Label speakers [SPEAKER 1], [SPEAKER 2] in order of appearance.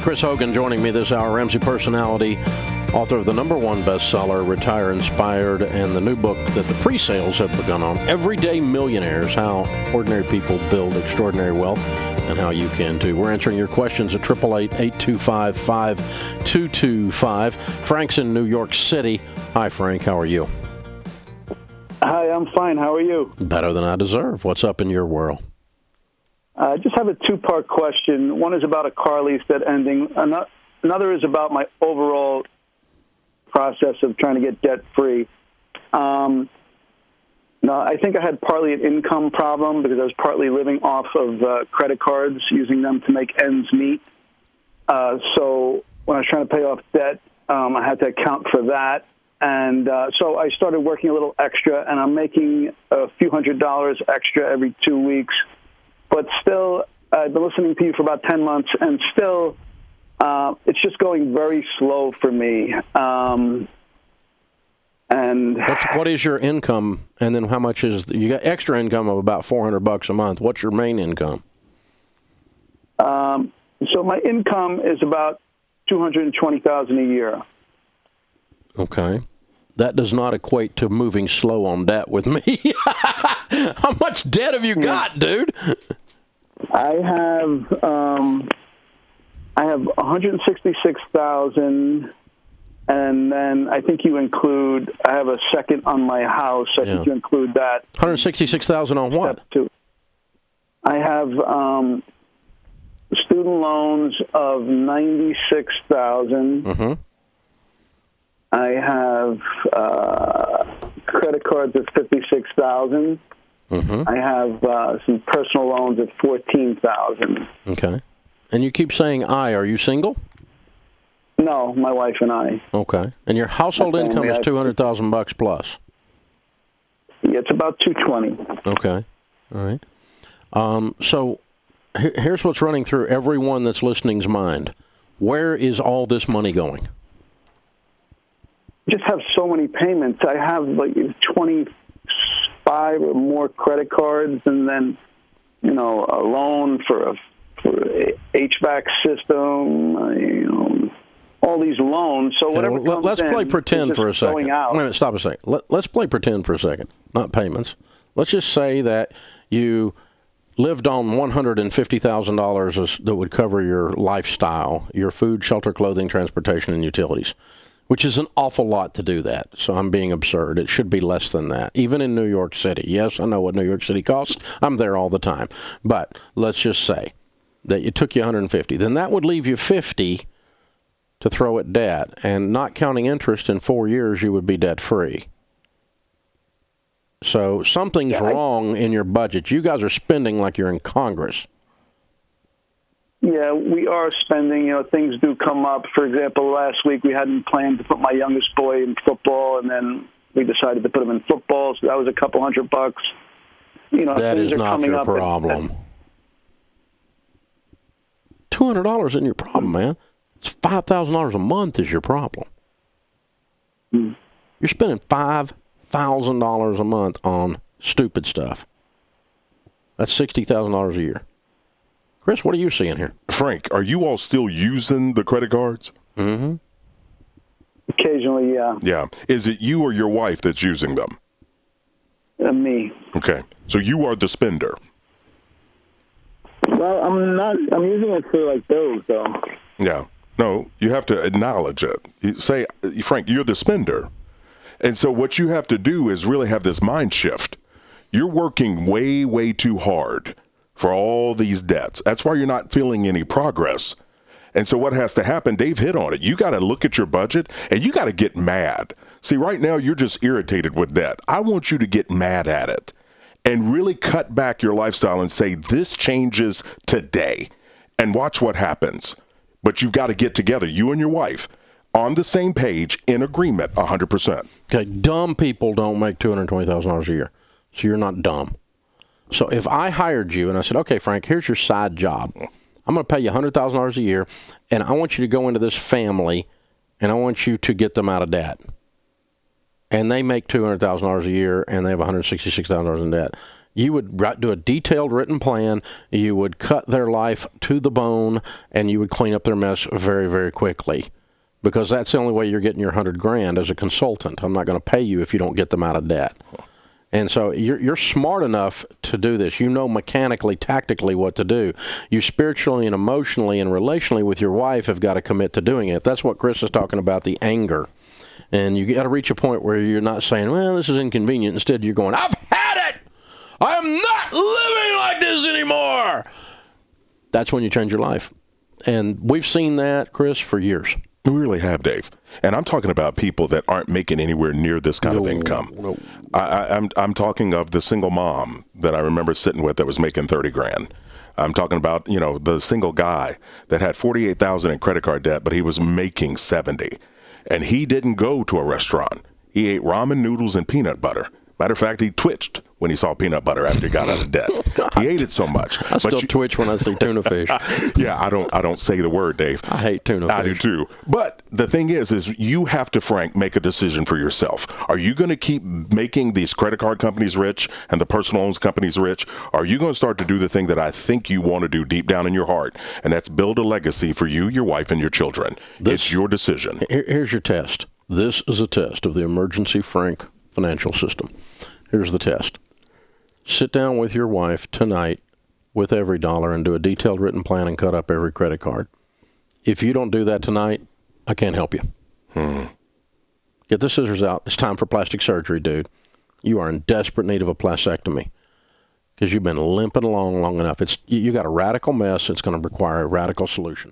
[SPEAKER 1] Chris Hogan joining me this hour, Ramsey personality, author of the #1 bestseller, Retire Inspired, and the new book that the pre-sales have begun on, Everyday Millionaires, How Ordinary People Build Extraordinary Wealth, and how you can too. We're answering your questions at 888-825-5225. Frank's in New York City. Hi, Frank. How are you?
[SPEAKER 2] Hi, I'm fine. How are you?
[SPEAKER 1] Better than I deserve. What's up in your world?
[SPEAKER 2] I just have a two-part question. One is about a car lease that ending. Another is about my overall process of trying to get debt-free. I think I had partly an income problem because I was partly living off of credit cards, using them to make ends meet. So when I was trying to pay off debt, I had to account for that. And so I started working a little extra, and I'm making a few $100s extra every 2 weeks. But still, I've been listening to you for about 10 months, and still, it's just going very slow for me. And
[SPEAKER 1] what is your income? And then how much is you got extra income of about $400 a month? What's your main income?
[SPEAKER 2] So my income is about $220,000 a year.
[SPEAKER 1] Okay. That does not equate to moving slow on debt with me. How much debt have you got, dude?
[SPEAKER 2] I have $166,000, and then I think you include. I have a second on my house. I think you include that.
[SPEAKER 1] $166,000 on what?
[SPEAKER 2] I have student loans of $96,000.
[SPEAKER 1] Mm-hmm.
[SPEAKER 2] I have credit cards of $56,000.
[SPEAKER 1] Mm-hmm.
[SPEAKER 2] I have some personal loans of $14,000.
[SPEAKER 1] Okay. And you keep saying are you single?
[SPEAKER 2] No, my wife and I.
[SPEAKER 1] Okay. And your household income is $200,000 plus?
[SPEAKER 2] Yeah, it's about $220,000.
[SPEAKER 1] Okay. All right. So here's what's running through everyone that's listening's mind. Where is all this money going?
[SPEAKER 2] Just have so many payments. I have like 25 or more credit cards, and then a loan for HVAC system. All these loans. So whatever.
[SPEAKER 1] Well, let's play pretend for a second. Wait a minute, stop a second. Let's play pretend for a second. Not payments. Let's just say that you lived on $150,000 that would cover your lifestyle, your food, shelter, clothing, transportation, and utilities. Which is an awful lot to do that. So I'm being absurd. It should be less than that, even in New York City. Yes, I know what New York City costs. I'm there all the time. But let's just say that it took you $150. Then that would leave you $50 to throw at debt. And not counting interest, in 4 years, you would be debt-free. So something's wrong in your budget. You guys are spending like you're in Congress.
[SPEAKER 2] Yeah, we are spending. Things do come up. For example, last week we hadn't planned to put my youngest boy in football, and then we decided to put him in football, so that was a couple $100.
[SPEAKER 1] That is not your problem. $200 isn't your problem, man. It's $5,000 a month is your problem.
[SPEAKER 2] Mm.
[SPEAKER 1] You're spending $5,000 a month on stupid stuff. That's $60,000 a year. Chris, what are you seeing here?
[SPEAKER 3] Frank, are you all still using the credit cards?
[SPEAKER 1] Mm-hmm.
[SPEAKER 2] Occasionally, yeah.
[SPEAKER 3] Yeah. Is it you or your wife that's using them?
[SPEAKER 2] Me.
[SPEAKER 3] Okay. So you are the spender.
[SPEAKER 2] Well, I'm not. I'm using it for bills, though.
[SPEAKER 3] Yeah. No, you have to acknowledge it. You say, Frank, you're the spender. And so what you have to do is really have this mind shift. You're working way, way too hard for all these debts. That's why you're not feeling any progress. And so what has to happen, Dave hit on it. You got to look at your budget and you got to get mad. See, right now you're just irritated with debt. I want you to get mad at it and really cut back your lifestyle and say, this changes today, and watch what happens. But you've got to get together, you and your wife, on the same page, in agreement, 100%.
[SPEAKER 1] Okay, dumb people don't make $220,000 a year. So you're not dumb. So if I hired you and I said, okay, Frank, here's your side job. I'm going to pay you $100,000 a year, and I want you to go into this family, and I want you to get them out of debt. And they make $200,000 a year, and they have $166,000 in debt. You would do a detailed written plan. You would cut their life to the bone, and you would clean up their mess very, very quickly, because that's the only way you're getting your $100,000 as a consultant. I'm not going to pay you if you don't get them out of debt. And so you're smart enough to do this. You know mechanically, tactically what to do. You spiritually and emotionally and relationally with your wife have got to commit to doing it. That's what Chris is talking about, the anger. And you got to reach a point where you're not saying, well, this is inconvenient. Instead, you're going, I've had it! I am not living like this anymore! That's when you change your life. And we've seen that, Chris, for years.
[SPEAKER 3] We really have, Dave. And I'm talking about people that aren't making anywhere near this kind of income.
[SPEAKER 1] No.
[SPEAKER 3] I'm talking of the single mom that I remember sitting with that was making $30,000. I'm talking about, the single guy that had $48,000 in credit card debt, but he was making $70,000. And he didn't go to a restaurant. He ate ramen noodles and peanut butter. Matter of fact, he twitched when he saw peanut butter after he got out of debt. He ate it so much.
[SPEAKER 1] I still twitch when I see tuna fish.
[SPEAKER 3] Yeah, I don't say the word, Dave.
[SPEAKER 1] I hate tuna fish.
[SPEAKER 3] I do too. But the thing is you have to, Frank, make a decision for yourself. Are you going to keep making these credit card companies rich and the personal loans companies rich? Or are you going to start to do the thing that I think you want to do deep down in your heart, and that's build a legacy for you, your wife, and your children? It's your decision.
[SPEAKER 1] Here's your test. This is a test of the emergency Frank financial system. Here's the test. Sit down with your wife tonight with every dollar and do a detailed written plan and cut up every credit card. If you don't do that tonight, I can't help you. Get the scissors out. It's time for plastic surgery, dude. You are in desperate need of a plastectomy because you've been limping along long enough. You got a radical mess. It's going to require a radical solution.